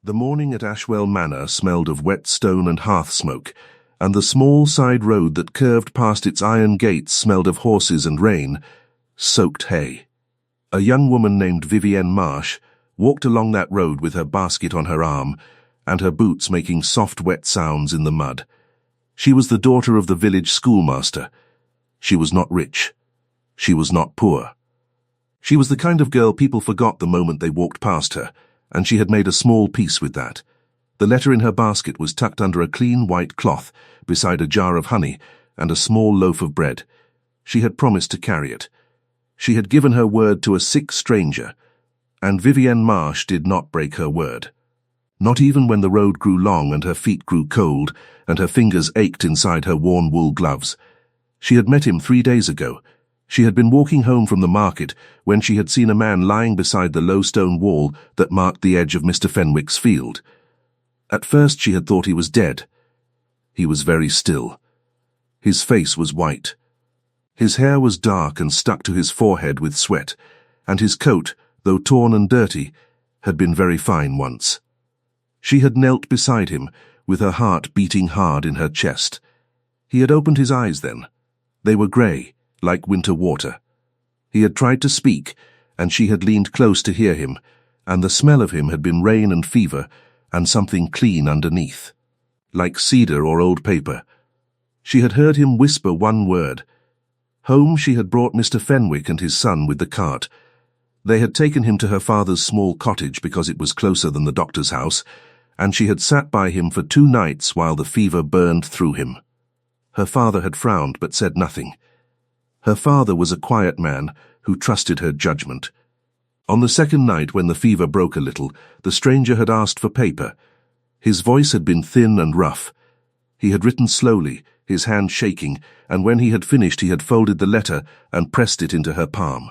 The morning at Ashwell Manor smelled of wet stone and hearth smoke, and the small side road that curved past its iron gates smelled of horses and rain, soaked hay. A young woman named Vivienne Marsh walked along that road with her basket on her arm and her boots making soft wet sounds in the mud. She was the daughter of the village schoolmaster. She was not rich. She was not poor. She was the kind of girl people forgot the moment they walked past her, and she had made a small peace with that. The letter in her basket was tucked under a clean white cloth beside a jar of honey and a small loaf of bread. She had promised to carry it. She had given her word to a sick stranger, and Vivienne Marsh did not break her word. Not even when the road grew long and her feet grew cold and her fingers ached inside her worn wool gloves. She had met him 3 days ago. She had been walking home from the market when she had seen a man lying beside the low stone wall that marked the edge of Mr. Fenwick's field. At first she had thought he was dead. He was very still. His face was white. His hair was dark and stuck to his forehead with sweat, and his coat, though torn and dirty, had been very fine once. She had knelt beside him, with her heart beating hard in her chest. He had opened his eyes then. They were grey, like winter water. He had tried to speak, and she had leaned close to hear him, and the smell of him had been rain and fever, and something clean underneath, like cedar or old paper. She had heard him whisper one word. Home she had brought Mr. Fenwick and his son with the cart. They had taken him to her father's small cottage because it was closer than the doctor's house, and she had sat by him for 2 nights while the fever burned through him. Her father had frowned but said nothing. Her father was a quiet man who trusted her judgment. On the 2nd night, when the fever broke a little, the stranger had asked for paper. His voice had been thin and rough. He had written slowly, his hand shaking, and when he had finished he had folded the letter and pressed it into her palm.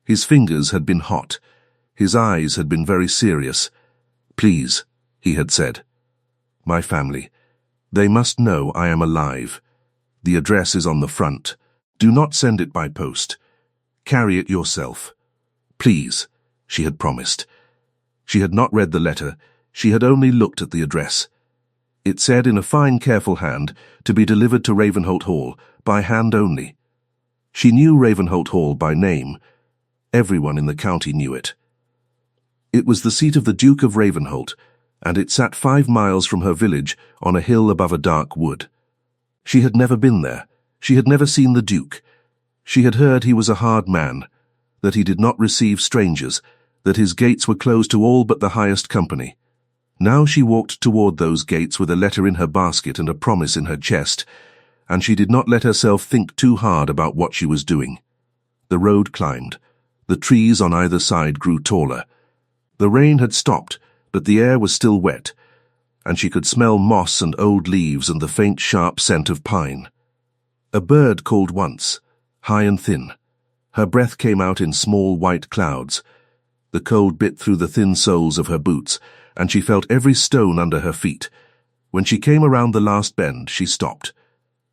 His fingers had been hot. His eyes had been very serious. "Please," he had said. "My family. They must know I am alive. The address is on the front. Do not send it by post. Carry it yourself. Please," she had promised. She had not read the letter. She had only looked at the address. It said in a fine, careful hand, to be delivered to Ravenholt Hall, by hand only. She knew Ravenholt Hall by name. Everyone in the county knew it. It was the seat of the Duke of Ravenholt, and it sat 5 miles from her village on a hill above a dark wood. She had never been there. She had never seen the Duke. She had heard he was a hard man, that he did not receive strangers, that his gates were closed to all but the highest company. Now she walked toward those gates with a letter in her basket and a promise in her chest, and she did not let herself think too hard about what she was doing. The road climbed. The trees on either side grew taller. The rain had stopped, but the air was still wet, and she could smell moss and old leaves and the faint, sharp scent of pine. A bird called once, high and thin. Her breath came out in small white clouds. The cold bit through the thin soles of her boots, and she felt every stone under her feet. When she came around the last bend, she stopped.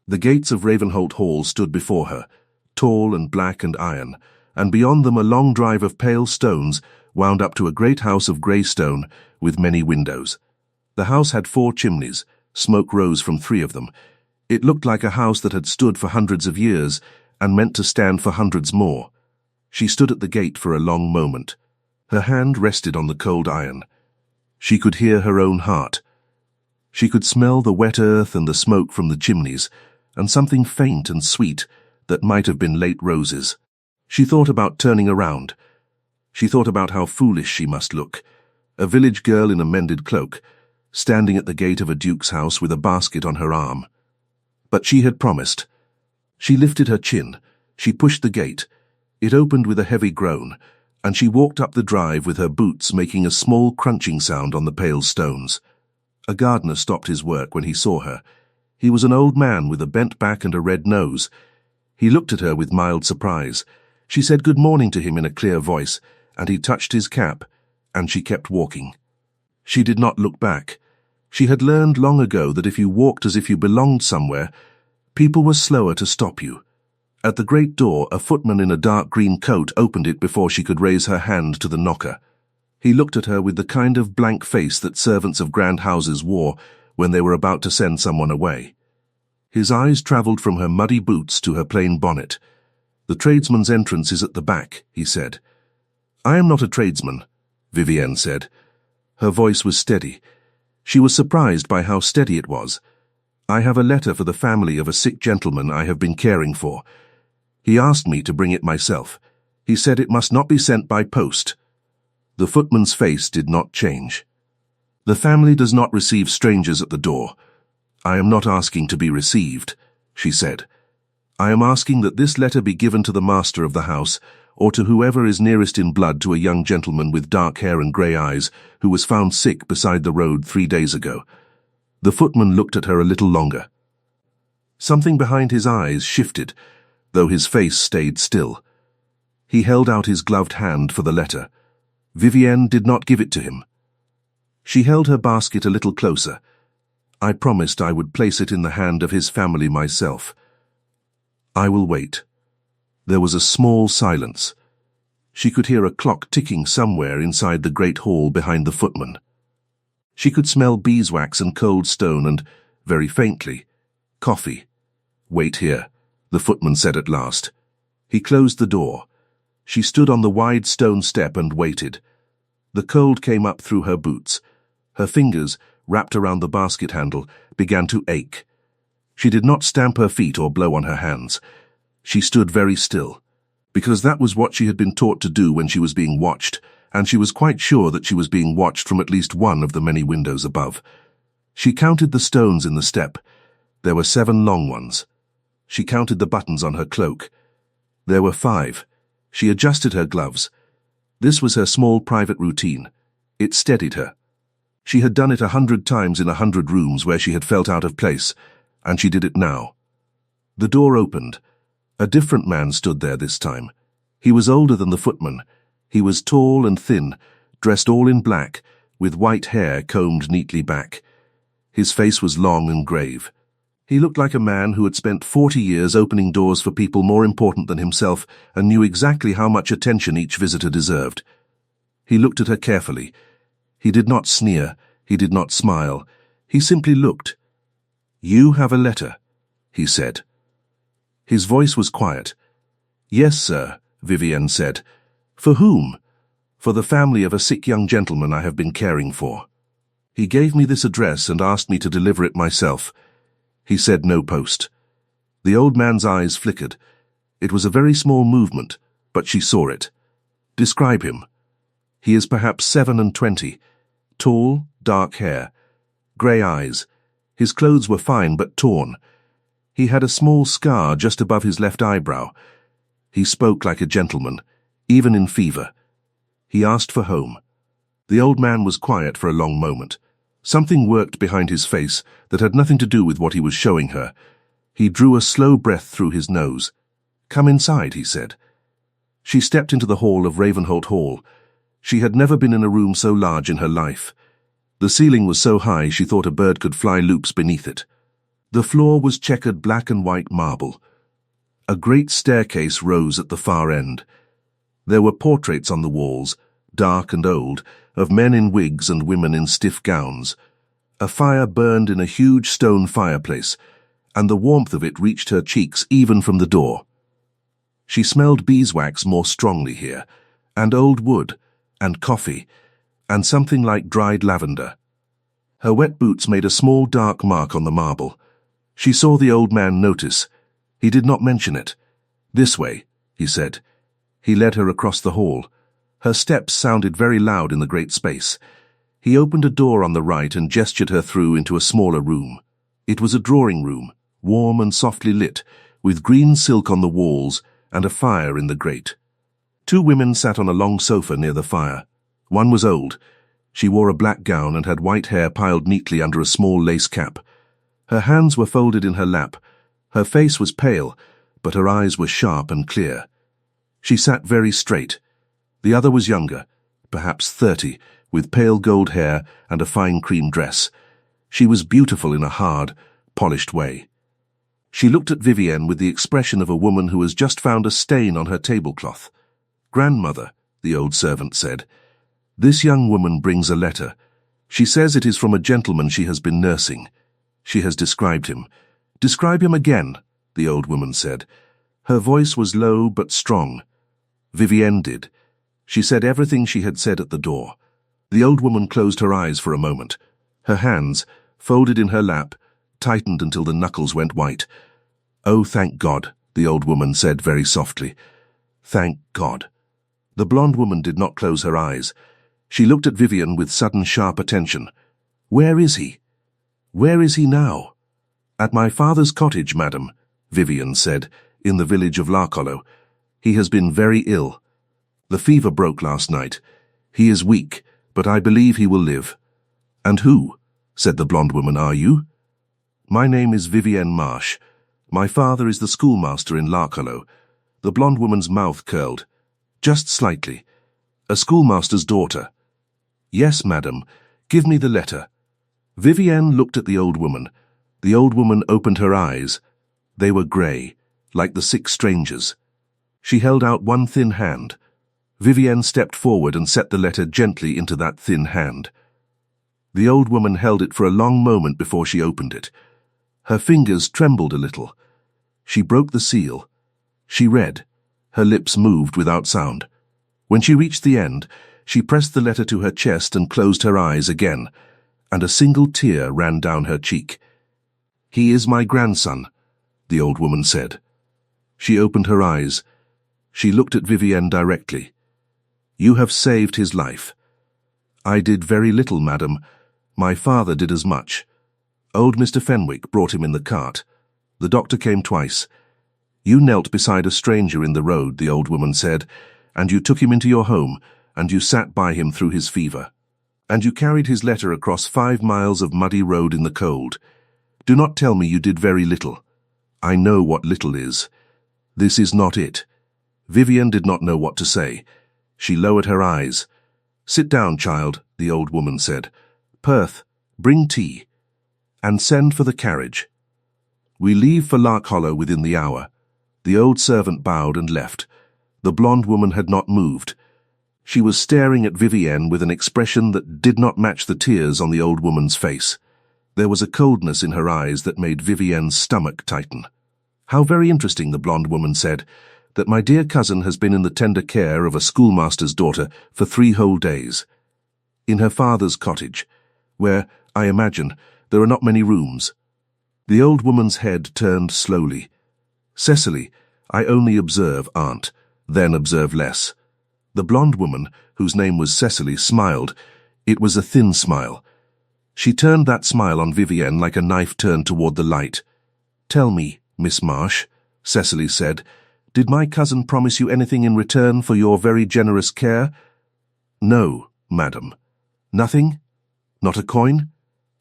The gates of Ravenholt Hall stood before her, tall and black and iron, and beyond them a long drive of pale stones wound up to a great house of grey stone with many windows. The house had 4 chimneys. Smoke rose from 3 of them. It looked like a house that had stood for hundreds of years and meant to stand for hundreds more. She stood at the gate for a long moment. Her hand rested on the cold iron. She could hear her own heart. She could smell the wet earth and the smoke from the chimneys, and something faint and sweet that might have been late roses. She thought about turning around. She thought about how foolish she must look, a village girl in a mended cloak, standing at the gate of a duke's house with a basket on her arm. But she had promised. She lifted her chin. She pushed the gate. It opened with a heavy groan, and she walked up the drive with her boots making a small crunching sound on the pale stones. A gardener stopped his work when he saw her. He was an old man with a bent back and a red nose. He looked at her with mild surprise. She said good morning to him in a clear voice, and he touched his cap, and she kept walking. She did not look back. She had learned long ago that if you walked as if you belonged somewhere, people were slower to stop you. At the great door, a footman in a dark green coat opened it before she could raise her hand to the knocker. He looked at her with the kind of blank face that servants of grand houses wore when they were about to send someone away. His eyes travelled from her muddy boots to her plain bonnet. "The tradesman's entrance is at the back," he said. "I am not a tradesman," Vivienne said. Her voice was steady. She was surprised by how steady it was. "I have a letter for the family of a sick gentleman I have been caring for. He asked me to bring it myself. He said it must not be sent by post." The footman's face did not change. "The family does not receive strangers at the door. I am not asking to be received," she said. "I am asking that this letter be given to the master of the house, or to whoever is nearest in blood to a young gentleman with dark hair and grey eyes who was found sick beside the road 3 days ago." The footman looked at her a little longer. Something behind his eyes shifted, though his face stayed still. He held out his gloved hand for the letter. Vivienne did not give it to him. She held her basket a little closer. "I promised I would place it in the hand of his family myself. I will wait." There was a small silence. She could hear a clock ticking somewhere inside the great hall behind the footman. She could smell beeswax and cold stone and, very faintly, coffee. "Wait here," the footman said at last. He closed the door. She stood on the wide stone step and waited. The cold came up through her boots. Her fingers, wrapped around the basket handle, began to ache. She did not stamp her feet or blow on her hands. She stood very still, because that was what she had been taught to do when she was being watched, and she was quite sure that she was being watched from at least one of the many windows above. She counted the stones in the step. There were 7 long ones. She counted the buttons on her cloak. There were 5. She adjusted her gloves. This was her small private routine. It steadied her. She had done it 100 times in 100 rooms where she had felt out of place, and she did it now. The door opened. A different man stood there this time. He was older than the footman. He was tall and thin, dressed all in black, with white hair combed neatly back. His face was long and grave. He looked like a man who had spent 40 years opening doors for people more important than himself and knew exactly how much attention each visitor deserved. He looked at her carefully. He did not sneer. He did not smile. He simply looked. "You have a letter," he said. His voice was quiet. "Yes, sir," Vivienne said. "For whom?" "For the family of a sick young gentleman I have been caring for. He gave me this address and asked me to deliver it myself." He said no post. The old man's eyes flickered. It was a very small movement, but she saw it. "Describe him." "He is perhaps 27. Tall, dark hair, grey eyes. His clothes were fine but torn. He had a small scar just above his left eyebrow. He spoke like a gentleman, even in fever. He asked for home." The old man was quiet for a long moment. Something worked behind his face that had nothing to do with what he was showing her. He drew a slow breath through his nose. "Come inside," he said. She stepped into the hall of Ravenholt Hall. She had never been in a room so large in her life. The ceiling was so high she thought a bird could fly loops beneath it. The floor was checkered black and white marble. A great staircase rose at the far end. There were portraits on the walls, dark and old, of men in wigs and women in stiff gowns. A fire burned in a huge stone fireplace, and the warmth of it reached her cheeks even from the door. She smelled beeswax more strongly here, and old wood, and coffee, and something like dried lavender. Her wet boots made a small dark mark on the marble. She saw the old man notice. He did not mention it. "This way," he said. He led her across the hall. Her steps sounded very loud in the great space. He opened a door on the right and gestured her through into a smaller room. It was a drawing room, warm and softly lit, with green silk on the walls and a fire in the grate. 2 women sat on a long sofa near the fire. One was old. She wore a black gown and had white hair piled neatly under a small lace cap. Her hands were folded in her lap. Her face was pale, but her eyes were sharp and clear. She sat very straight. The other was younger, perhaps 30, with pale gold hair and a fine cream dress. She was beautiful in a hard, polished way. She looked at Vivienne with the expression of a woman who has just found a stain on her tablecloth. "Grandmother," the old servant said. This young woman brings a letter. She says it is from a gentleman she has been nursing. She has described him. Describe him again, the old woman said. Her voice was low but strong. Vivienne did. She said everything she had said at the door. The old woman closed her eyes for a moment. Her hands, folded in her lap, tightened until the knuckles went white. Oh, thank God, the old woman said very softly. Thank God. The blonde woman did not close her eyes. She looked at Vivienne with sudden sharp attention. Where is he? Where is he now? At my father's cottage, madam, Vivienne said, in the village of Larcollo. He has been very ill. The fever broke last night. He is weak, but I believe he will live. And who, said the blonde woman, are you? My name is Vivienne Marsh. My father is the schoolmaster in Larcollo. The blonde woman's mouth curled. Just slightly. A schoolmaster's daughter. Yes, madam. Give me the letter. Vivienne looked at the old woman. The old woman opened her eyes. They were grey, like the sick stranger's. She held out one thin hand. Vivienne stepped forward and set the letter gently into that thin hand. The old woman held it for a long moment before she opened it. Her fingers trembled a little. She broke the seal. She read. Her lips moved without sound. When she reached the end, she pressed the letter to her chest and closed her eyes again, and a single tear ran down her cheek. He is my grandson, the old woman said. She opened her eyes. She looked at Vivienne directly. You have saved his life. I did very little, madam. My father did as much. Old Mr. Fenwick brought him in the cart. The doctor came twice. You knelt beside a stranger in the road, the old woman said, and you took him into your home, and you sat by him through his fever. And you carried his letter across 5 miles of muddy road in the cold. Do not tell me you did very little. I know what little is. This is not it. Vivienne did not know what to say. She lowered her eyes. Sit down, child, the old woman said. Perth, bring tea. And send for the carriage. We leave for Larcollo within the hour. The old servant bowed and left. The blonde woman had not moved. She was staring at Vivienne with an expression that did not match the tears on the old woman's face. There was a coldness in her eyes that made Vivienne's stomach tighten. How very interesting, the blonde woman said, that my dear cousin has been in the tender care of a schoolmaster's daughter for 3 whole days. In her father's cottage, where, I imagine, there are not many rooms. The old woman's head turned slowly. Cecily, I only observe, aunt, then observe less. The blonde woman, whose name was Cecily, smiled. It was a thin smile. She turned that smile on Vivienne like a knife turned toward the light. Tell me, Miss Marsh, Cecily said, did my cousin promise you anything in return for your very generous care? No, madam. Nothing? Not a coin?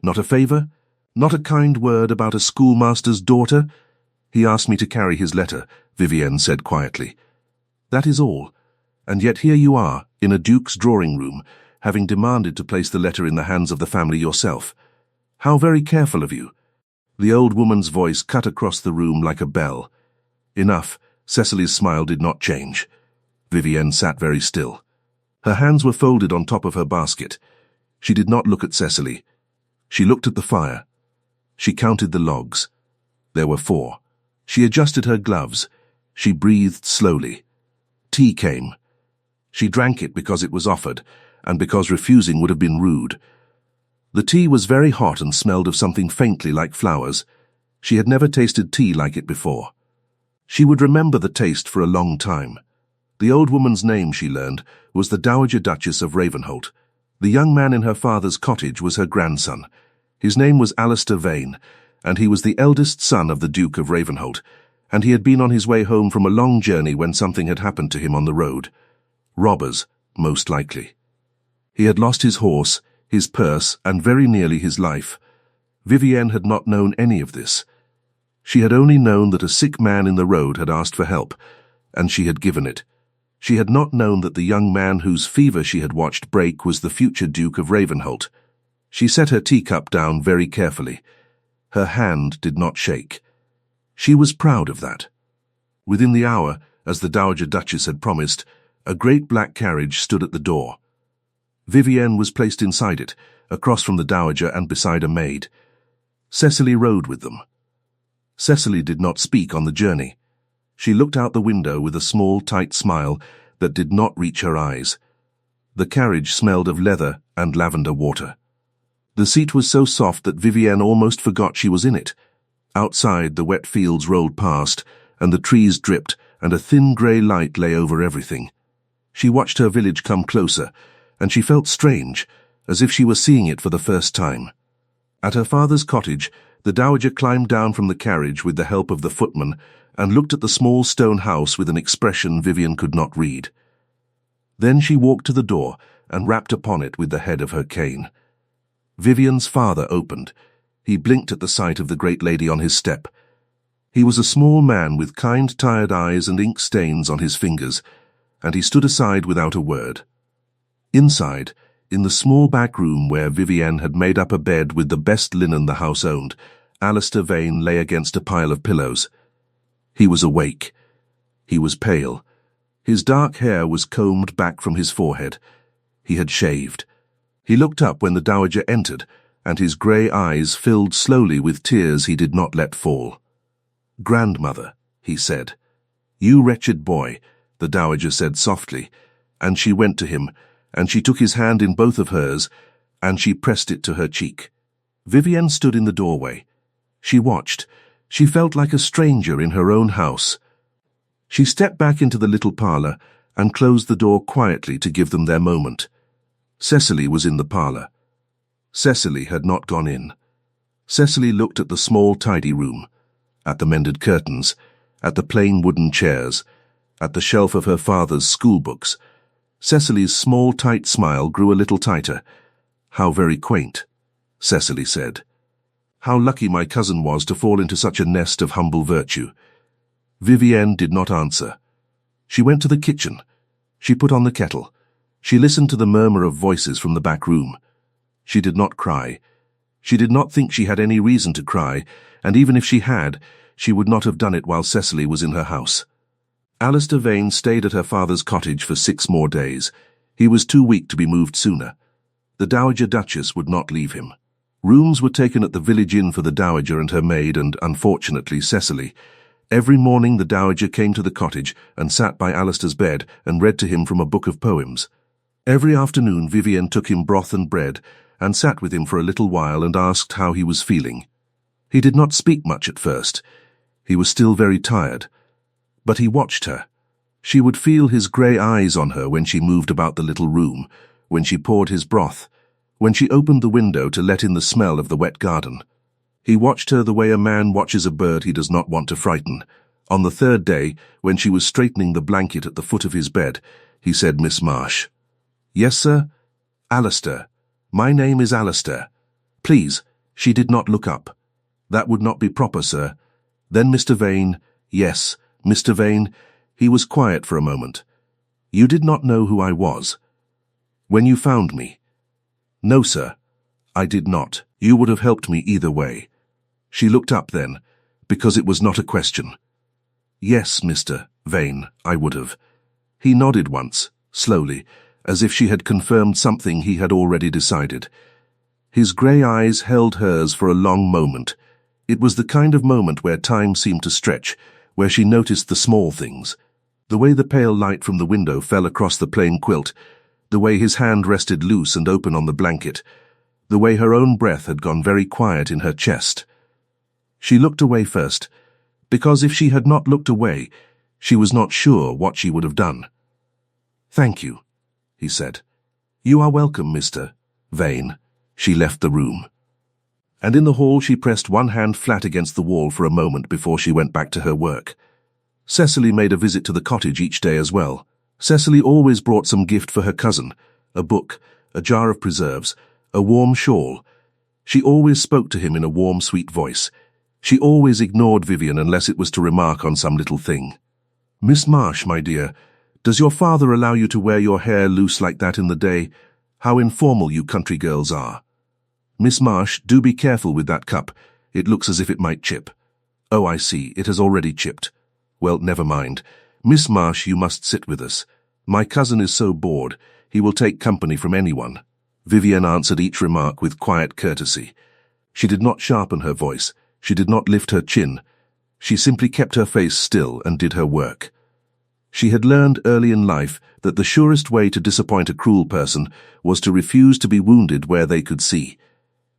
Not a favour? Not a kind word about a schoolmaster's daughter? He asked me to carry his letter, Vivienne said quietly. That is all. And yet here you are, in a duke's drawing-room, having demanded to place the letter in the hands of the family yourself. How very careful of you. The old woman's voice cut across the room like a bell. Enough. Cecily's smile did not change. Vivienne sat very still. Her hands were folded on top of her basket. She did not look at Cecily. She looked at the fire. She counted the logs. There were 4. She adjusted her gloves. She breathed slowly. Tea came. She drank it because it was offered, and because refusing would have been rude. The tea was very hot and smelled of something faintly like flowers. She had never tasted tea like it before. She would remember the taste for a long time. The old woman's name, she learned, was the Dowager Duchess of Ravenholt. The young man in her father's cottage was her grandson. His name was Alistair Vane, and he was the eldest son of the Duke of Ravenholt, and he had been on his way home from a long journey when something had happened to him on the road. Robbers, most likely. He had lost his horse, his purse, and very nearly his life. Vivienne had not known any of this. She had only known that a sick man in the road had asked for help, and she had given it. She had not known that the young man whose fever she had watched break was the future Duke of Ravenholt. She set her teacup down very carefully. Her hand did not shake. She was proud of that. Within the hour, as the Dowager Duchess had promised, a great black carriage stood at the door. Vivienne was placed inside it, across from the dowager and beside a maid. Cecily rode with them. Cecily did not speak on the journey. She looked out the window with a small, tight smile that did not reach her eyes. The carriage smelled of leather and lavender water. The seat was so soft that Vivienne almost forgot she was in it. Outside, the wet fields rolled past, and the trees dripped, and a thin grey light lay over everything. She watched her village come closer, and she felt strange, as if she were seeing it for the first time. At her father's cottage, the dowager climbed down from the carriage with the help of the footman and looked at the small stone house with an expression Vivienne could not read. Then she walked to the door and rapped upon it with the head of her cane. Vivienne's father opened. He blinked at the sight of the great lady on his step. He was a small man with kind, tired eyes and ink stains on his fingers, and he stood aside without a word. Inside, in the small back room where Vivienne had made up a bed with the best linen the house owned, Alistair Vane lay against a pile of pillows. He was awake. He was pale. His dark hair was combed back from his forehead. He had shaved. He looked up when the dowager entered, and his grey eyes filled slowly with tears he did not let fall. "Grandmother," he said. "You wretched boy," the dowager said softly, and she went to him, and she took his hand in both of hers, and she pressed it to her cheek. Vivienne stood in the doorway. She watched. She felt like a stranger in her own house. She stepped back into the little parlour and closed the door quietly to give them their moment. Cecily was in the parlour. Cecily had not gone in. Cecily looked at the small, tidy room, at the mended curtains, at the plain wooden chairs, at the shelf of her father's schoolbooks. Cecily's small, tight smile grew a little tighter. "How very quaint," Cecily said. "How lucky my cousin was to fall into such a nest of humble virtue." Vivienne did not answer. She went to the kitchen. She put on the kettle. She listened to the murmur of voices from the back room. She did not cry. She did not think she had any reason to cry, and even if she had, she would not have done it while Cecily was in her house. Alistair Vane stayed at her father's cottage for 6 more days. He was too weak to be moved sooner. The Dowager Duchess would not leave him. Rooms were taken at the village inn for the Dowager and her maid and, unfortunately, Cecily. Every morning the Dowager came to the cottage and sat by Alistair's bed and read to him from a book of poems. Every afternoon Vivienne took him broth and bread and sat with him for a little while and asked how he was feeling. He did not speak much at first. He was still very tired. But he watched her. She would feel his grey eyes on her when she moved about the little room, when she poured his broth, when she opened the window to let in the smell of the wet garden. He watched her the way a man watches a bird he does not want to frighten. On the 3rd day, when she was straightening the blanket at the foot of his bed, he said, "Miss Marsh." "Yes, sir?" "Alistair. My name is Alistair." "Please." She did not look up. "That would not be proper, sir." Then Mr. Vane. "Yes, Mr. Vane." He was quiet for a moment. "You did not know who I was when you found me?" "No, sir, I did not. You would have helped me either way." She looked up then, because it was not a question. "Yes, Mr. Vane, I would have." He nodded once, slowly, as if she had confirmed something he had already decided. His grey eyes held hers for a long moment. It was the kind of moment where time seemed to stretch, where she noticed the small things. The way the pale light from the window fell across the plain quilt, the way his hand rested loose and open on the blanket, the way her own breath had gone very quiet in her chest. She looked away first, because if she had not looked away, she was not sure what she would have done. "Thank you," he said. "You are welcome, Mr. Vane." She left the room. And in the hall she pressed one hand flat against the wall for a moment before she went back to her work. Cecily made a visit to the cottage each day as well. Cecily always brought some gift for her cousin, a book, a jar of preserves, a warm shawl. She always spoke to him in a warm, sweet voice. She always ignored Vivienne unless it was to remark on some little thing. "Miss Marsh, my dear, does your father allow you to wear your hair loose like that in the day? How informal you country girls are." "Miss Marsh, do be careful with that cup. It looks as if it might chip." "Oh, I see, it has already chipped. Well, never mind. Miss Marsh, you must sit with us. My cousin is so bored. He will take company from anyone. Vivienne answered each remark with quiet courtesy. She did not sharpen her voice. She did not lift her chin. She simply kept her face still and did her work. She had learned early in life that the surest way to disappoint a cruel person was to refuse to be wounded where they could see.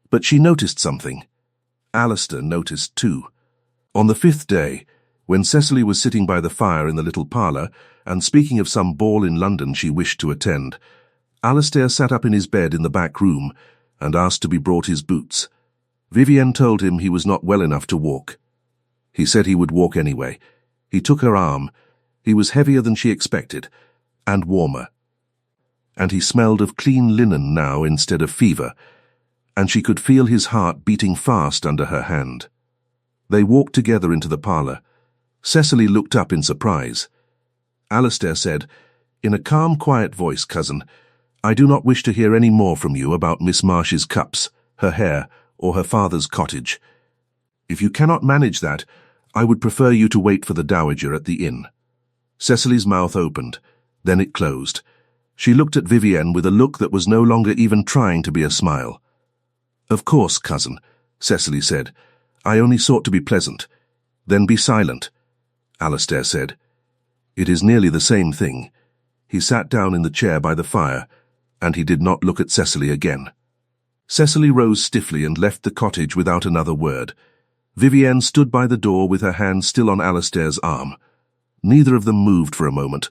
But she noticed something. Alistair noticed too. On the 5th day, when Cecily was sitting by the fire in the little parlour and speaking of some ball in London she wished to attend, Alistair sat up in his bed in the back room and asked to be brought his boots. Vivienne told him he was not well enough to walk. He said he would walk anyway. He took her arm. He was heavier than she expected, and warmer. And he smelled of clean linen now instead of fever, and she could feel his heart beating fast under her hand. They walked together into the parlour. Cecily looked up in surprise. Alistair said, in a calm, quiet voice, "Cousin, I do not wish to hear any more from you about Miss Marsh's cups, her hair, or her father's cottage. If you cannot manage that, I would prefer you to wait for the dowager at the inn." Cecily's mouth opened, then it closed. She looked at Vivienne with a look that was no longer even trying to be a smile. "Of course, cousin," Cecily said. "I only sought to be pleasant." "Then be silent," Alistair said. "It is nearly the same thing." He sat down in the chair by the fire, and he did not look at Cecily again. Cecily rose stiffly and left the cottage without another word. Vivienne stood by the door with her hand still on Alistair's arm. Neither of them moved for a moment.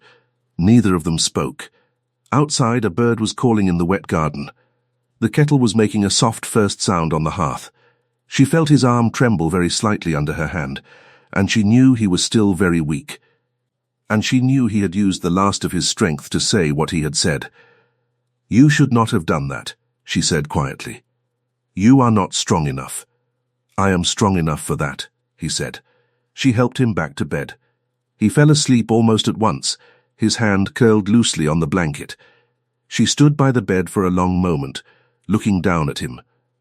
Neither of them spoke. Outside, a bird was calling in the wet garden. The kettle was making a soft first sound on the hearth. She felt his arm tremble very slightly under her hand, and she knew he was still very weak. And she knew he had used the last of his strength to say what he had said. "You should not have done that," she said quietly. "You are not strong enough." "I am strong enough for that," he said. She helped him back to bed. He fell asleep almost at once, his hand curled loosely on the blanket. She stood by the bed for a long moment, looking down at him,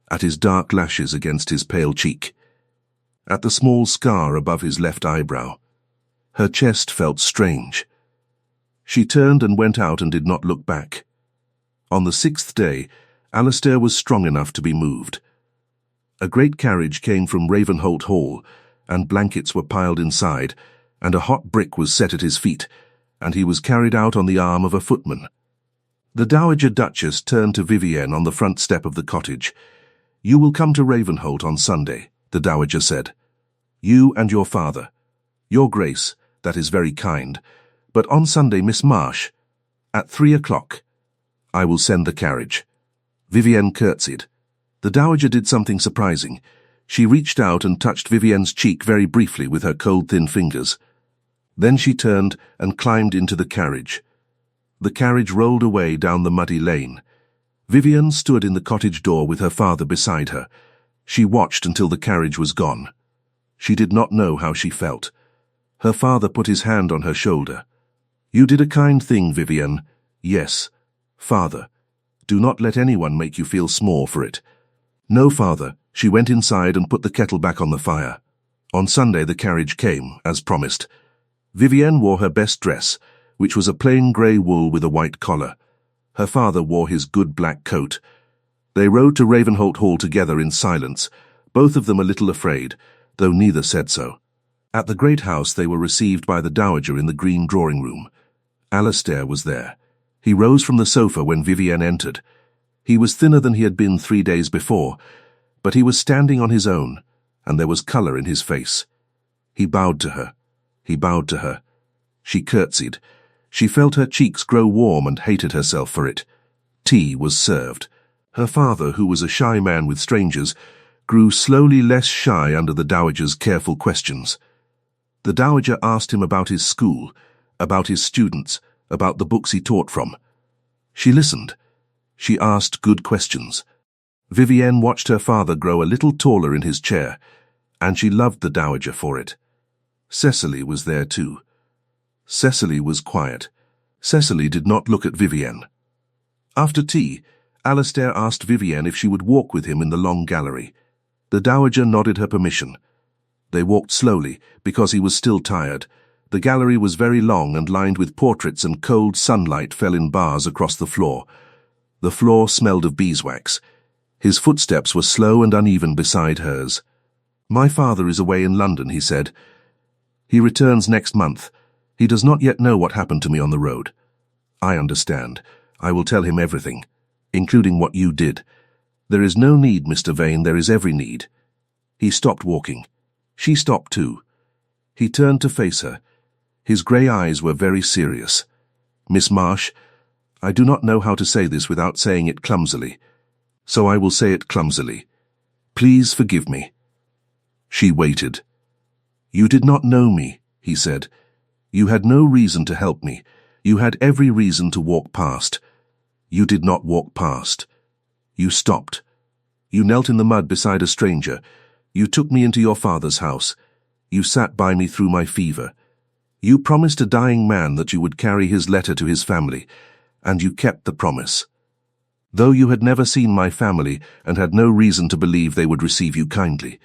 at his dark lashes against his pale cheek, at the small scar above his left eyebrow. Her chest felt strange. She turned and went out and did not look back. On the 6th day, Alistair was strong enough to be moved. A great carriage came from Ravenholt Hall, and blankets were piled inside, and a hot brick was set at his feet, and he was carried out on the arm of a footman. The Dowager Duchess turned to Vivienne on the front step of the cottage. "You will come to Ravenholt on Sunday," the Dowager said. "You and your father. Your Grace, that is very kind. But on Sunday, Miss Marsh, at 3 o'clock. I will send the carriage." Vivienne curtsied. The Dowager did something surprising. She reached out and touched Vivienne's cheek very briefly with her cold, thin fingers. Then she turned and climbed into the carriage. The carriage rolled away down the muddy lane. Vivienne stood in the cottage door with her father beside her. She watched until the carriage was gone. She did not know how she felt. Her father put his hand on her shoulder. "You did a kind thing, Vivienne." "Yes, father. Do not let anyone make you feel small for it." "No, father." She went inside and put the kettle back on the fire. On Sunday the carriage came, as promised. Vivienne wore her best dress, which was a plain grey wool with a white collar. Her father wore his good black coat. They rode to Ravenholt Hall together in silence, both of them a little afraid, though neither said so. At the great house they were received by the Dowager in the green drawing-room. Alistair was there. He rose from the sofa when Vivienne entered. He was thinner than he had been 3 days before, but he was standing on his own, and there was colour in his face. He bowed to her. He bowed to her. She curtsied. She felt her cheeks grow warm and hated herself for it. Tea was served. Her father, who was a shy man with strangers, grew slowly less shy under the Dowager's careful questions. The Dowager asked him about his school, about his students, about the books he taught from. She listened. She asked good questions. Vivienne watched her father grow a little taller in his chair, and she loved the Dowager for it. Cecily was there too. Cecily was quiet. Cecily did not look at Vivienne. After tea, Alistair asked Vivienne if she would walk with him in the long gallery. The Dowager nodded her permission. They walked slowly, because he was still tired, The gallery was very long and lined with portraits, and cold sunlight fell in bars across the floor. The floor smelled of beeswax. His footsteps were slow and uneven beside hers. "My father is away in London," he said. "He returns next month. He does not yet know what happened to me on the road." "I understand. I will tell him everything, including what you did. There is no need, Mr. Vane, there is every need." He stopped walking. She stopped too. He turned to face her. His grey eyes were very serious. "Miss Marsh, I do not know how to say this without saying it clumsily, so I will say it clumsily. Please forgive me." She waited. "You did not know me," he said. "You had no reason to help me. You had every reason to walk past. You did not walk past. You stopped. You knelt in the mud beside a stranger. You took me into your father's house. You sat by me through my fever. You promised a dying man that you would carry his letter to his family, and you kept the promise. Though you had never seen my family and had no reason to believe they would receive you kindly.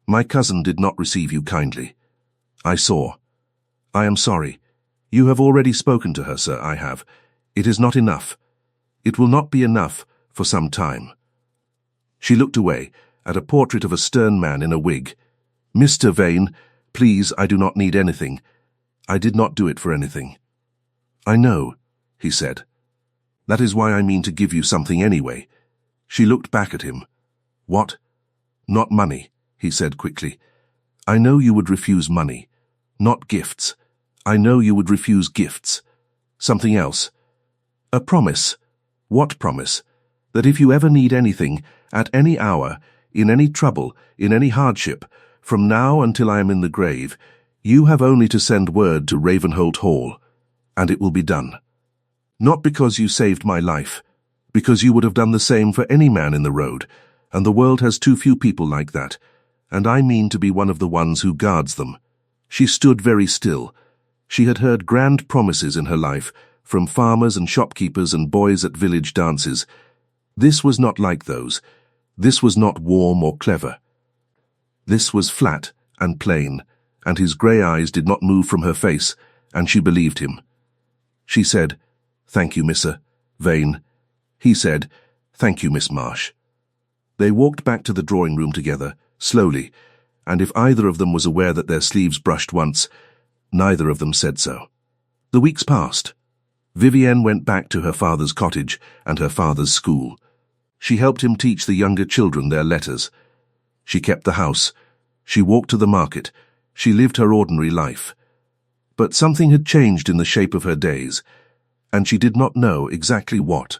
My cousin did not receive you kindly. I saw. I am sorry. You have already spoken to her, sir. I have. It is not enough. It will not be enough for some time." She looked away at a portrait of a stern man in a wig. "Mr. Vane, please, I do not need anything. I did not do it for anything." "I know," he said. "That is why I mean to give you something anyway." She looked back at him. "What?" "Not money," he said quickly. "I know you would refuse money. Not gifts. I know you would refuse gifts. Something else. A promise." "What promise?" "That if you ever need anything, at any hour, in any trouble, in any hardship, from now until I am in the grave, you have only to send word to Ravenholt Hall, and it will be done. Not because you saved my life, because you would have done the same for any man in the road, and the world has too few people like that, and I mean to be one of the ones who guards them." She stood very still. She had heard grand promises in her life, from farmers and shopkeepers and boys at village dances. This was not like those. This was not warm or clever. This was flat and plain, and his grey eyes did not move from her face, and she believed him. She said, "Thank you, Mr. Vane." He said, "Thank you, Miss Marsh." They walked back to the drawing-room together, slowly, and if either of them was aware that their sleeves brushed once, neither of them said so. The weeks passed. Vivienne went back to her father's cottage and her father's school. She helped him teach the younger children their letters. She kept the house. She walked to the market. She lived her ordinary life. But something had changed in the shape of her days, and she did not know exactly what.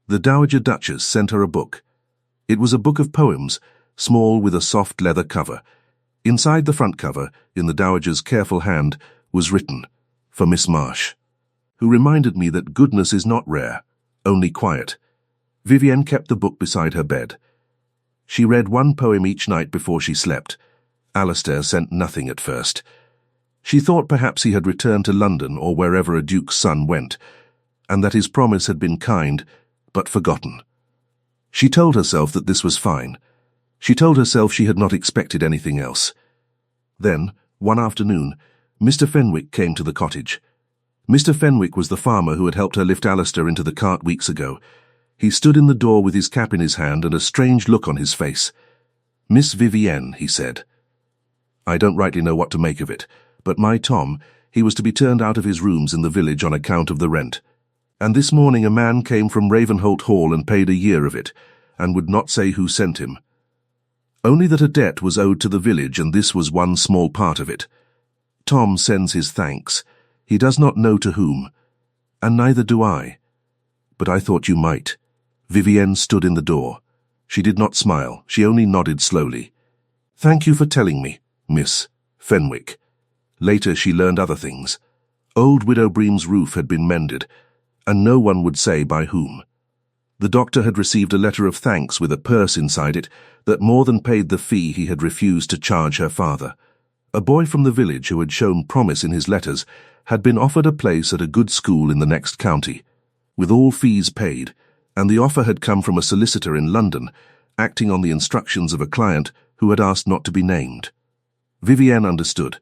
The Dowager Duchess sent her a book. It was a book of poems, small with a soft leather cover. Inside the front cover, in the Dowager's careful hand, was written, "For Miss Marsh, who reminded me that goodness is not rare, only quiet." Vivienne kept the book beside her bed. She read one poem each night before she slept. Alistair sent nothing at first. She thought perhaps he had returned to London or wherever a duke's son went, and that his promise had been kind, but forgotten. She told herself that this was fine. She told herself she had not expected anything else. Then, one afternoon, Mr. Fenwick came to the cottage. Mr. Fenwick was the farmer who had helped her lift Alistair into the cart weeks ago. He stood in the door with his cap in his hand and a strange look on his face. "Miss Vivienne," he said. "I don't rightly know what to make of it, but my Tom, he was to be turned out of his rooms in the village on account of the rent. And this morning a man came from Ravenholt Hall and paid a year of it, and would not say who sent him. Only that a debt was owed to the village, and this was one small part of it. Tom sends his thanks. He does not know to whom, and neither do I. But I thought you might." Vivienne stood in the door. She did not smile. She only nodded slowly. "Thank you for telling me, Miss Fenwick." Later she learned other things. Old Widow Bream's roof had been mended, and no one would say by whom. The doctor had received a letter of thanks with a purse inside it that more than paid the fee he had refused to charge her father. A boy from the village who had shown promise in his letters had been offered a place at a good school in the next county, with all fees paid, and the offer had come from a solicitor in London, acting on the instructions of a client who had asked not to be named. Vivienne understood.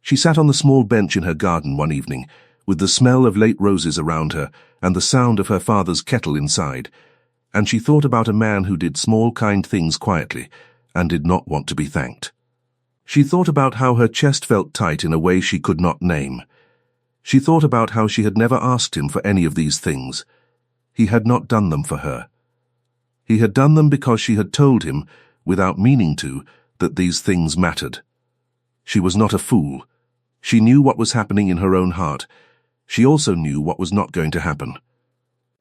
She sat on the small bench in her garden one evening, with the smell of late roses around her and the sound of her father's kettle inside, and she thought about a man who did small kind things quietly and did not want to be thanked. She thought about how her chest felt tight in a way she could not name. She thought about how she had never asked him for any of these things. He had not done them for her. He had done them because she had told him, without meaning to, that these things mattered. She was not a fool. She knew what was happening in her own heart. She also knew what was not going to happen.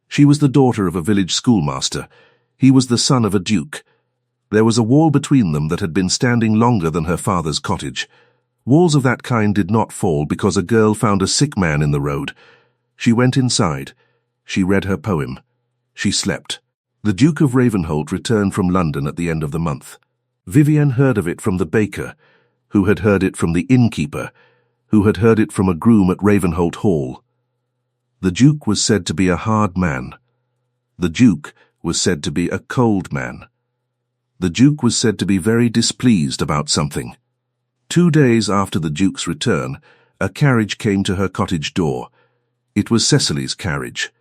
She was the daughter of a village schoolmaster. He was the son of a duke. There was a wall between them that had been standing longer than her father's cottage. Walls of that kind did not fall because a girl found a sick man in the road. She went inside. She read her poem. She slept. The Duke of Ravenholt returned from London at the end of the month. Vivienne heard of it from the baker, who had heard it from the innkeeper, who had heard it from a groom at Ravenholt Hall. The Duke was said to be a hard man. The Duke was said to be a cold man. The Duke was said to be very displeased about something. 2 days after the Duke's return, a carriage came to her cottage door. It was Cecily's carriage.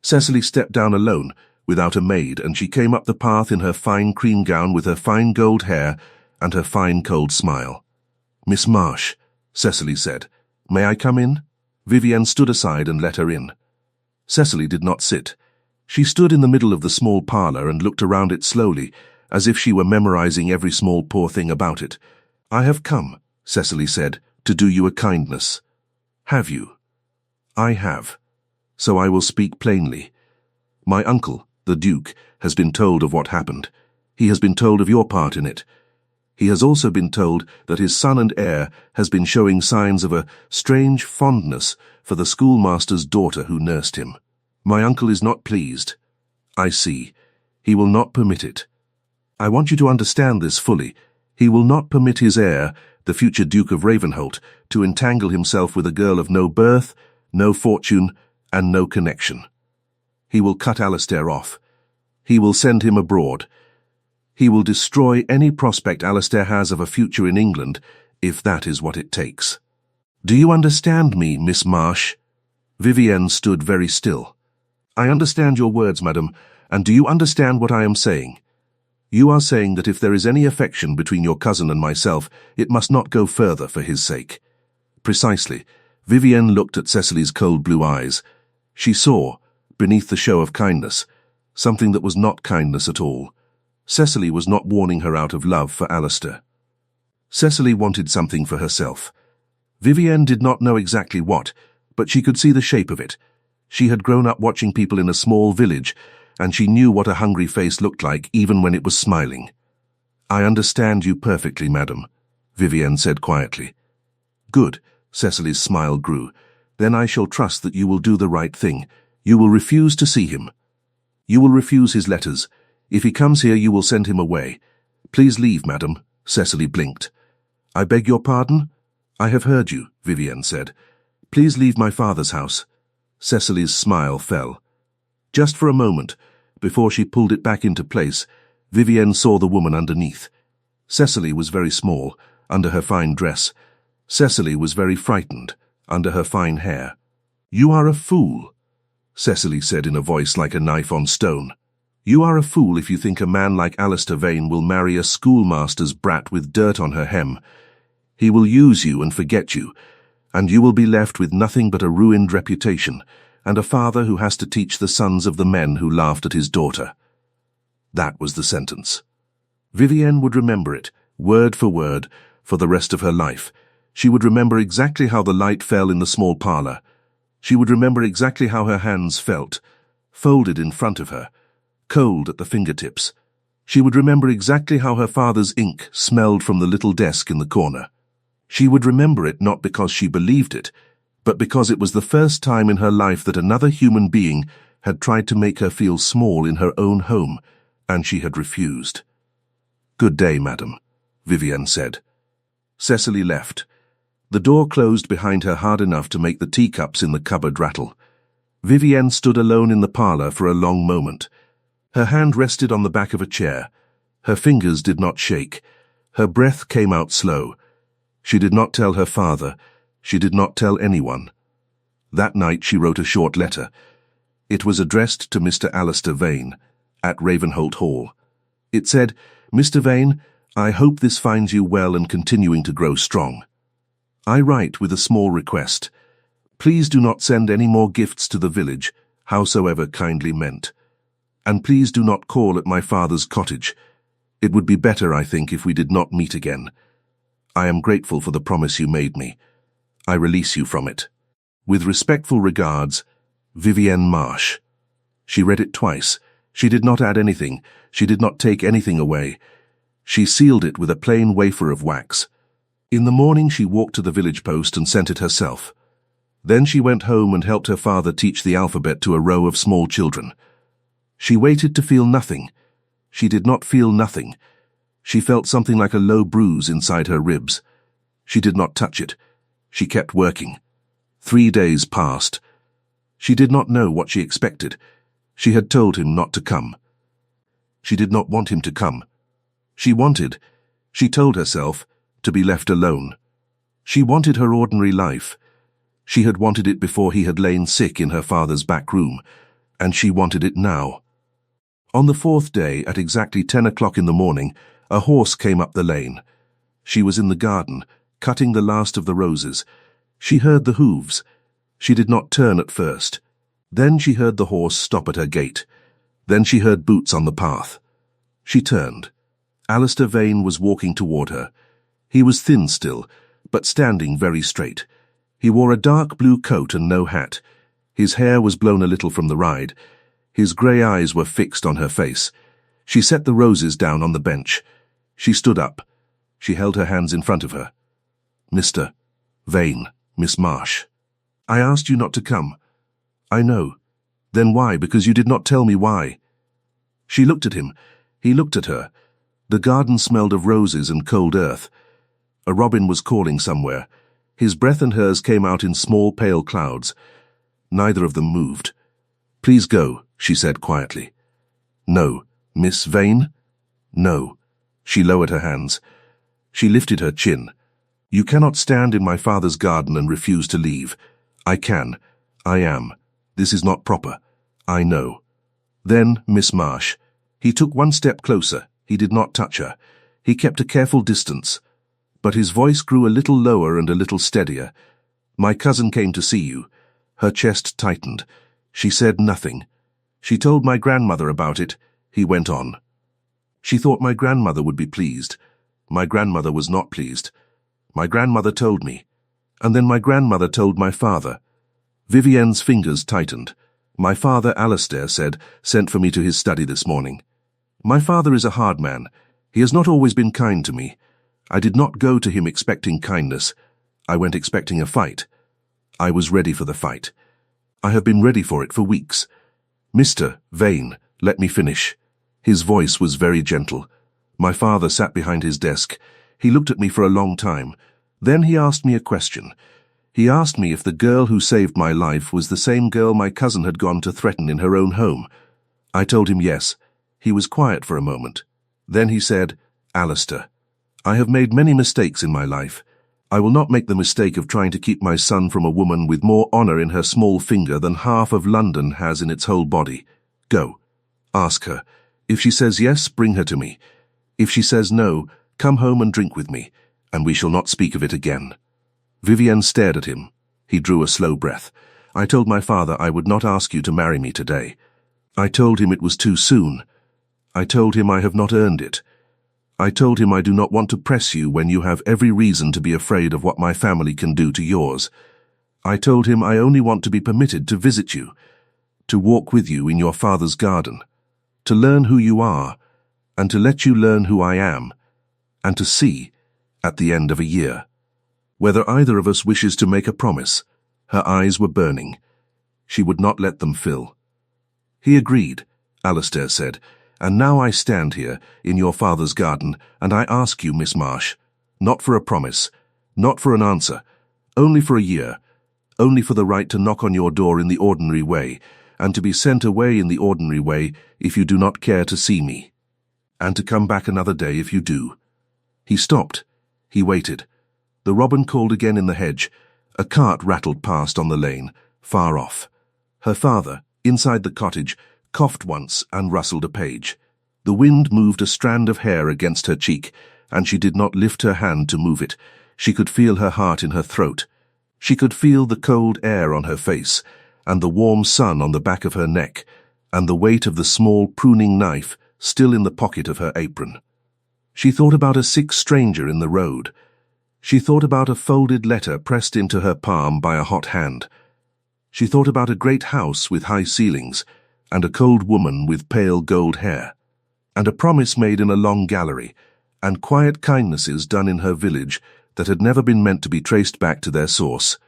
Cecily stepped down alone, without a maid, and she came up the path in her fine cream gown with her fine gold hair and her fine cold smile. "Miss Marsh," Cecily said, "may I come in?" Vivienne stood aside and let her in. Cecily did not sit. She stood in the middle of the small parlour and looked around it slowly, as if she were memorizing every small poor thing about it. "I have come," Cecily said, "to do you a kindness." "Have you?" "I have. So I will speak plainly. My uncle, the Duke, has been told of what happened. He has been told of your part in it. He has also been told that his son and heir has been showing signs of a strange fondness for the schoolmaster's daughter who nursed him. My uncle is not pleased. I see. He will not permit it. I want you to understand this fully. He will not permit his heir, the future Duke of Ravenholt, to entangle himself with a girl of no birth, no fortune, and no connection. He will cut Alistair off. He will send him abroad. He will destroy any prospect Alistair has of a future in England, if that is what it takes. Do you understand me, Miss Marsh? Vivienne stood very still. I understand your words, madam, and do you understand what I am saying? You are saying that if there is any affection between your cousin and myself, it must not go further for his sake. Precisely. Vivienne looked at Cecily's cold blue eyes. She saw, beneath the show of kindness, something that was not kindness at all. Cecily was not warning her out of love for Alistair. Cecily wanted something for herself. Vivienne did not know exactly what, but she could see the shape of it. She had grown up watching people in a small village, and she knew what a hungry face looked like even when it was smiling. I understand you perfectly, madam, Vivienne said quietly. Good, Cecily's smile grew. Then I shall trust that you will do the right thing. You will refuse to see him. You will refuse his letters. If he comes here, you will send him away. Please leave, madam, Cecily blinked. I beg your pardon? I have heard you, Vivienne said. Please leave my father's house. Cecily's smile fell. Just for a moment, before she pulled it back into place, Vivienne saw the woman underneath. Cecily was very small, under her fine dress. Cecily was very frightened, under her fine hair. You are a fool, Cecily said in a voice like a knife on stone. You are a fool if you think a man like Alistair Vane will marry a schoolmaster's brat with dirt on her hem. He will use you and forget you, and you will be left with nothing but a ruined reputation, and a father who has to teach the sons of the men who laughed at his daughter. That was the sentence. Vivienne would remember it, word for word, for the rest of her life. She would remember exactly how the light fell in the small parlour. She would remember exactly how her hands felt, folded in front of her, cold at the fingertips. She would remember exactly how her father's ink smelled from the little desk in the corner. She would remember it not because she believed it, but because it was the first time in her life that another human being had tried to make her feel small in her own home, and she had refused. Good day, madam, Vivienne said. Cecily left. The door closed behind her hard enough to make the teacups in the cupboard rattle. Vivienne stood alone in the parlour for a long moment. Her hand rested on the back of a chair. Her fingers did not shake. Her breath came out slow. She did not tell her father. She did not tell anyone. That night she wrote a short letter. It was addressed to Mr. Alistair Vane, at Ravenholt Hall. It said, "Mr. Vane, I hope this finds you well and continuing to grow strong. I write with a small request. Please do not send any more gifts to the village, howsoever kindly meant. And please do not call at my father's cottage. It would be better, I think, if we did not meet again. I am grateful for the promise you made me. I release you from it. With respectful regards, Vivienne Marsh." She read it twice. She did not add anything. She did not take anything away. She sealed it with a plain wafer of wax. In the morning she walked to the village post and sent it herself. Then she went home and helped her father teach the alphabet to a row of small children. She waited to feel nothing. She did not feel nothing. She felt something like a low bruise inside her ribs. She did not touch it. She kept working. 3 days passed. She did not know what she expected. She had told him not to come. She did not want him to come. She wanted, she told herself, to be left alone. She wanted her ordinary life. She had wanted it before he had lain sick in her father's back room, and she wanted it now. On the 4th day, at exactly 10 o'clock in the morning, a horse came up the lane. She was in the garden, cutting the last of the roses. She heard the hooves. She did not turn at first. Then she heard the horse stop at her gate. Then she heard boots on the path. She turned. Alistair Vane was walking toward her. He was thin still, but standing very straight. He wore a dark blue coat and no hat. His hair was blown a little from the ride. His grey eyes were fixed on her face. She set the roses down on the bench. She stood up. She held her hands in front of her. "Mr. Vane, Miss Marsh. I asked you not to come." "I know." "Then why? Because you did not tell me why." She looked at him. He looked at her. The garden smelled of roses and cold earth. A robin was calling somewhere. His breath and hers came out in small pale clouds. Neither of them moved. "Please go," she said quietly. "No." "Miss Vane?" "No." She lowered her hands. She lifted her chin. "You cannot stand in my father's garden and refuse to leave." "I can. I am. This is not proper. I know." "Then, Miss Marsh." He took one step closer. He did not touch her. He kept a careful distance. But his voice grew a little lower and a little steadier. "My cousin came to see you." Her chest tightened. She said nothing. "She told my grandmother about it," he went on. "She thought my grandmother would be pleased. My grandmother was not pleased. My grandmother told me. And then my grandmother told my father." Vivienne's fingers tightened. "My father, Alistair said, sent for me to his study this morning. My father is a hard man. He has not always been kind to me. I did not go to him expecting kindness. I went expecting a fight. I was ready for the fight. I have been ready for it for weeks. Mr. Vane, let me finish." His voice was very gentle. My father sat behind his desk. He looked at me for a long time. Then he asked me a question. He asked me if the girl who saved my life was the same girl my cousin had gone to threaten in her own home. I told him yes. He was quiet for a moment. Then he said, "Alistair, I have made many mistakes in my life. I will not make the mistake of trying to keep my son from a woman with more honor in her small finger than half of London has in its whole body. Go. Ask her. If she says yes, bring her to me. If she says no, come home and drink with me, and we shall not speak of it again." Vivienne stared at him. He drew a slow breath. "I told my father I would not ask you to marry me today. I told him it was too soon. I told him I have not earned it. I told him I do not want to press you when you have every reason to be afraid of what my family can do to yours. I told him I only want to be permitted to visit you, to walk with you in your father's garden, to learn who you are, and to let you learn who I am, and to see, at the end of a year, whether either of us wishes to make a promise." Her eyes were burning. She would not let them fill. "He agreed," Alistair said, "and now I stand here, in your father's garden, and I ask you, Miss Marsh, not for a promise, not for an answer, only for a year, only for the right to knock on your door in the ordinary way, and to be sent away in the ordinary way if you do not care to see me, and to come back another day if you do." He stopped. He waited. The robin called again in the hedge. A cart rattled past on the lane, far off. Her father, inside the cottage, coughed once and rustled a page. The wind moved a strand of hair against her cheek, and she did not lift her hand to move it. She could feel her heart in her throat. She could feel the cold air on her face, and the warm sun on the back of her neck, and the weight of the small pruning knife still in the pocket of her apron. She thought about a sick stranger in the road. She thought about a folded letter pressed into her palm by a hot hand. She thought about a great house with high ceilings, and a cold woman with pale gold hair, and a promise made in a long gallery, and quiet kindnesses done in her village that had never been meant to be traced back to their source.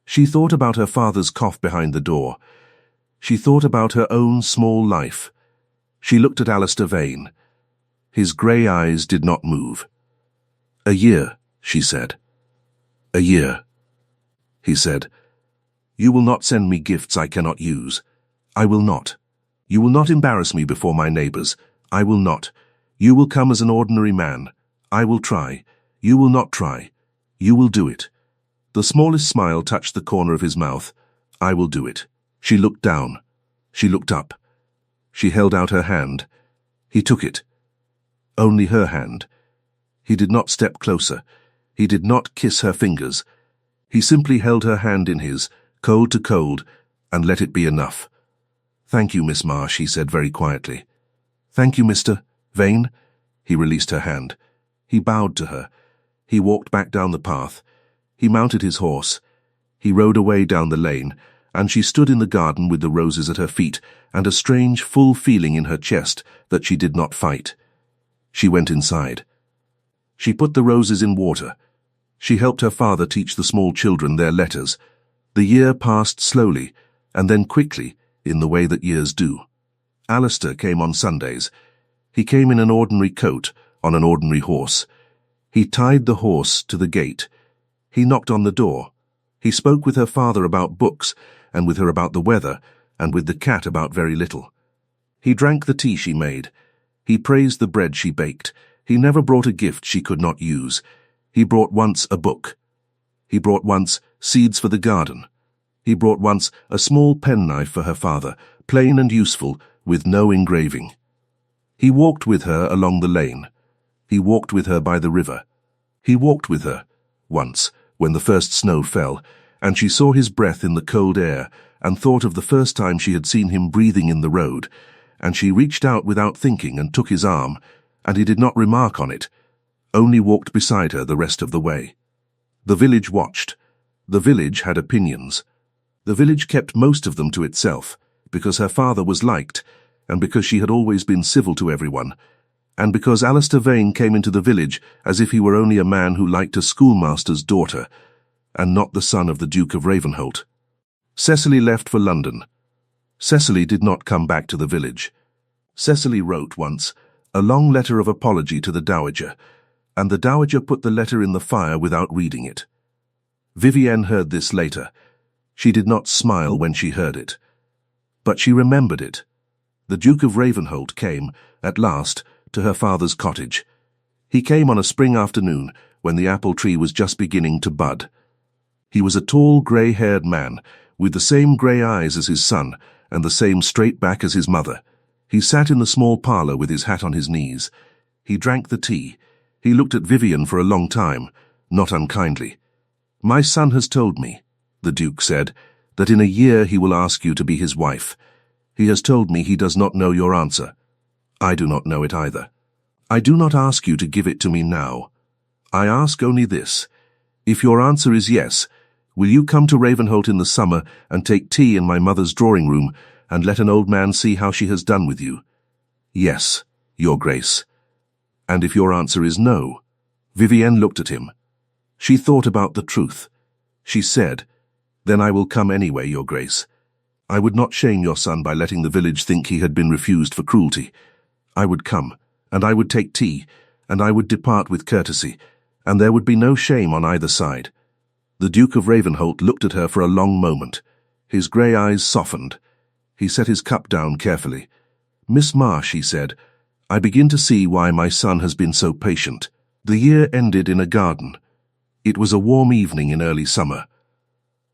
She thought about her father's cough behind the door. She thought about her own small life. She looked at Alistair Vane. His grey eyes did not move. "A year," she said. "A year." He said, "You will not send me gifts I cannot use. I will not. You will not embarrass me before my neighbours. I will not. You will come as an ordinary man. I will try. You will not try. You will do it." The smallest smile touched the corner of his mouth. "I will do it." She looked down. She looked up. She held out her hand. He took it. Only her hand. He did not step closer. He did not kiss her fingers. He simply held her hand in his, cold to cold, and let it be enough. "Thank you, Miss Marsh," he said very quietly. "Thank you, Mr. Vane." He released her hand. He bowed to her. He walked back down the path. He mounted his horse. He rode away down the lane, and she stood in the garden with the roses at her feet and a strange, full feeling in her chest that she did not fight. She went inside. She put the roses in water. She helped her father teach the small children their letters. The year passed slowly, and then quickly, in the way that years do. Alistair came on Sundays. He came in an ordinary coat, on an ordinary horse. He tied the horse to the gate. He knocked on the door. He spoke with her father about books, and with her about the weather, and with the cat about very little. He drank the tea she made. He praised the bread she baked. He never brought a gift she could not use. He brought once a book. He brought once seeds for the garden. He brought once a small penknife for her father, plain and useful, with no engraving. He walked with her along the lane. He walked with her by the river. He walked with her, once, when the first snow fell, and she saw his breath in the cold air, and thought of the first time she had seen him breathing in the road, and she reached out without thinking and took his arm, and he did not remark on it, only walked beside her the rest of the way. The village watched. The village had opinions. The village kept most of them to itself, because her father was liked, and because she had always been civil to everyone, and because Alistair Vane came into the village as if he were only a man who liked a schoolmaster's daughter, and not the son of the Duke of Ravenholt. Cecily left for London. Cecily did not come back to the village. Cecily wrote once a long letter of apology to the Dowager, and the Dowager put the letter in the fire without reading it. Vivienne heard this later. She did not smile when she heard it. But she remembered it. The Duke of Ravenholt came, at last, to her father's cottage. He came on a spring afternoon when the apple tree was just beginning to bud. He was a tall, grey-haired man, with the same grey eyes as his son and the same straight back as his mother. He sat in the small parlour with his hat on his knees. He drank the tea. He looked at Vivienne for a long time, not unkindly. "My son has told me," the Duke said, "that in a year he will ask you to be his wife. He has told me he does not know your answer. I do not know it either. I do not ask you to give it to me now. I ask only this. If your answer is yes, will you come to Ravenholt in the summer and take tea in my mother's drawing room and let an old man see how she has done with you? Yes, Your Grace. And if your answer is no." Vivienne looked at him. She thought about the truth. She said, "Then I will come anyway, Your Grace. I would not shame your son by letting the village think he had been refused for cruelty. I would come, and I would take tea, and I would depart with courtesy, and there would be no shame on either side." The Duke of Ravenholt looked at her for a long moment. His grey eyes softened. He set his cup down carefully. "Miss Marsh," he said, "I begin to see why my son has been so patient." The year ended in a garden. It was a warm evening in early summer.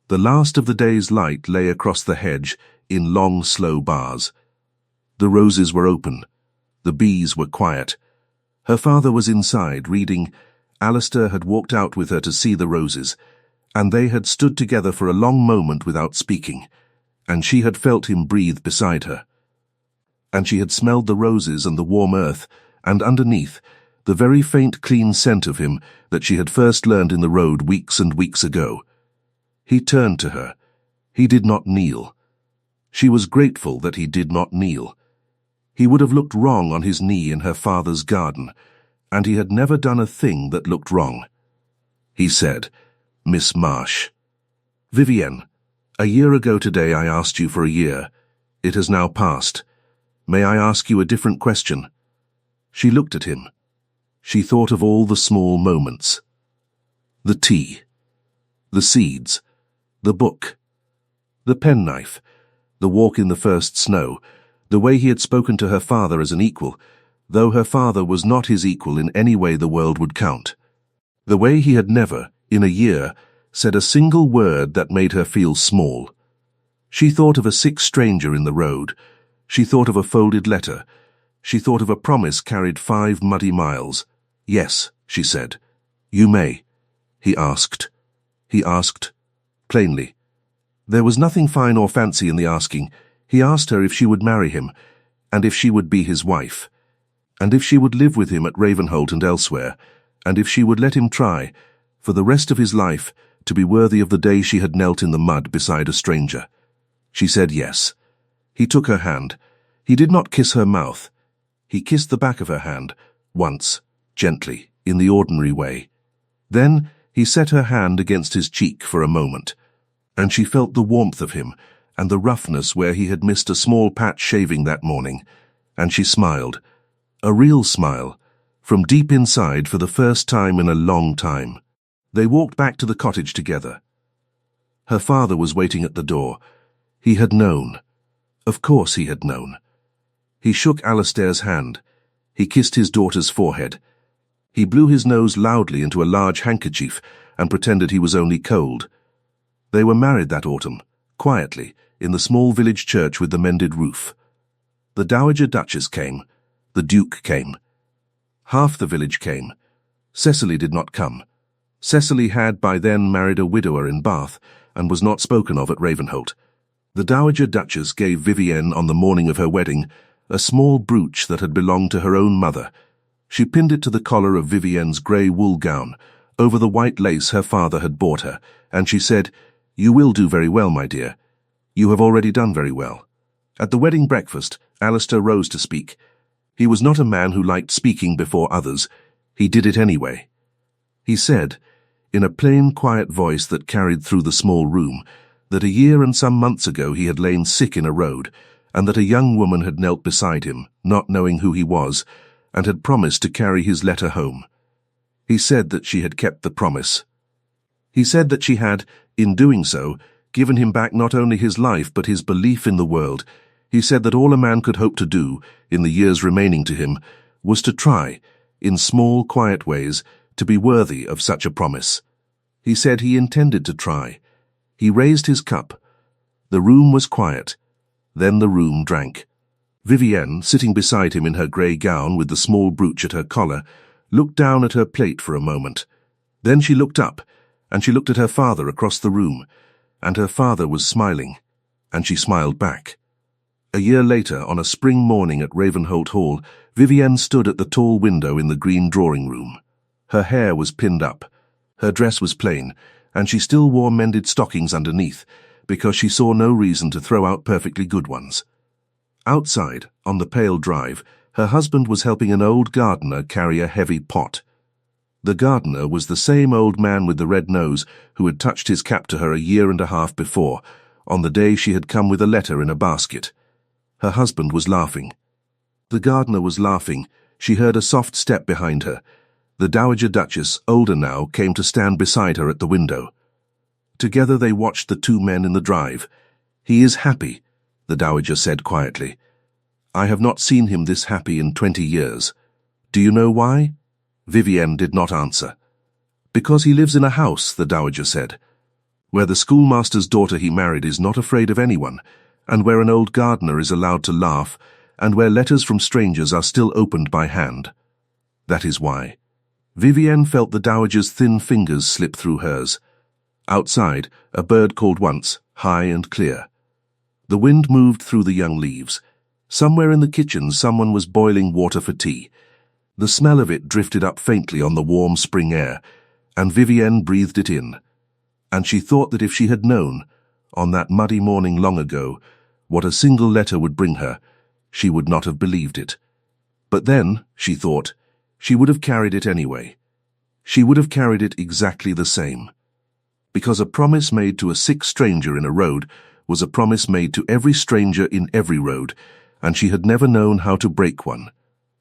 The last of the day's light lay across the hedge in long, slow bars. The roses were open. The bees were quiet. Her father was inside, reading. Alistair had walked out with her to see the roses, and they had stood together for a long moment without speaking, and she had felt him breathe beside her. And she had smelled the roses and the warm earth, and underneath, the very faint, clean scent of him that she had first learned in the road weeks and weeks ago. He turned to her. He did not kneel. She was grateful that he did not kneel. He would have looked wrong on his knee in her father's garden, and he had never done a thing that looked wrong. He said, "Miss Marsh." "Vivienne, a year ago today I asked you for a year. It has now passed. May I ask you a different question?" She looked at him. She thought of all the small moments. The tea. The seeds. The book. The penknife. The walk in the first snow. The way he had spoken to her father as an equal, though her father was not his equal in any way the world would count. The way he had never, in a year, said a single word that made her feel small. She thought of a sick stranger in the road. She thought of a folded letter. She thought of a promise carried 5 muddy miles. "Yes," she said. "You may." He asked. He asked, plainly. There was nothing fine or fancy in the asking. He asked her if she would marry him, and if she would be his wife, and if she would live with him at Ravenholt and elsewhere, and if she would let him try, for the rest of his life, to be worthy of the day she had knelt in the mud beside a stranger. She said yes. He took her hand. He did not kiss her mouth. He kissed the back of her hand, once, gently, in the ordinary way. Then he set her hand against his cheek for a moment, and she felt the warmth of him and the roughness where he had missed a small patch shaving that morning, and she smiled, a real smile, from deep inside for the first time in a long time. They walked back to the cottage together. Her father was waiting at the door. He had known. Of course he had known. He shook Alistair's hand. He kissed his daughter's forehead. He blew his nose loudly into a large handkerchief and pretended he was only cold. They were married that autumn, quietly, in the small village church with the mended roof. The Dowager Duchess came. The Duke came. Half the village came. Cecily did not come. Cecily had by then married a widower in Bath and was not spoken of at Ravenholt. The Dowager Duchess gave Vivienne on the morning of her wedding a small brooch that had belonged to her own mother. She pinned it to the collar of Vivienne's grey wool gown, over the white lace her father had bought her, and she said, "You will do very well, my dear. You have already done very well." At the wedding breakfast, Alistair rose to speak. He was not a man who liked speaking before others. He did it anyway. He said, in a plain, quiet voice that carried through the small room, that a year and some months ago he had lain sick in a road, and that a young woman had knelt beside him, not knowing who he was, and had promised to carry his letter home. He said that she had kept the promise. He said that she had, in doing so, given him back not only his life but his belief in the world. He said that all a man could hope to do, in the years remaining to him, was to try, in small, quiet ways, to be worthy of such a promise. He said he intended to try. He raised his cup. The room was quiet. Then the room drank. Vivienne, sitting beside him in her grey gown with the small brooch at her collar, looked down at her plate for a moment. Then she looked up, and she looked at her father across the room, and her father was smiling, and she smiled back. A year later, on a spring morning at Ravenholt Hall, Vivienne stood at the tall window in the green drawing-room. Her hair was pinned up. Her dress was plain, and she still wore mended stockings underneath, because she saw no reason to throw out perfectly good ones. Outside, on the pale drive, her husband was helping an old gardener carry a heavy pot. The gardener was the same old man with the red nose who had touched his cap to her a year and a half before, on the day she had come with a letter in a basket. Her husband was laughing. The gardener was laughing. She heard a soft step behind her. The Dowager Duchess, older now, came to stand beside her at the window. Together they watched the two men in the drive. "He is happy," the Dowager said quietly. "I have not seen him this happy in 20 years. Do you know why?" Vivienne did not answer. Because he lives in a house, the dowager said, where the schoolmaster's daughter he married is not afraid of anyone, and where an old gardener is allowed to laugh, and where letters from strangers are still opened by hand. That is why. Vivienne felt the dowager's thin fingers slip through hers. Outside, a bird called once, high and clear. The wind moved through the young leaves. Somewhere in the kitchen someone was boiling water for tea. The smell of it drifted up faintly on the warm spring air, and Vivienne breathed it in. And she thought that if she had known, on that muddy morning long ago, what a single letter would bring her, she would not have believed it. But then, she thought, she would have carried it anyway. She would have carried it exactly the same. Because a promise made to a sick stranger in a road was a promise made to every stranger in every road, and she had never known how to break one.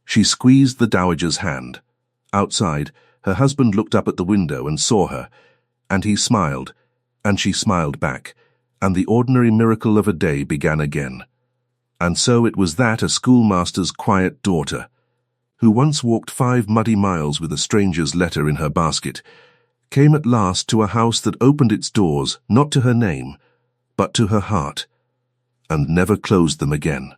She squeezed the dowager's hand. Outside, her husband looked up at the window and saw her, and he smiled, and she smiled back, and the ordinary miracle of a day began again. And so it was that a schoolmaster's quiet daughter, who once walked 5 muddy miles with a stranger's letter in her basket, came at last to a house that opened its doors not to her name, but to her heart, and never closed them again.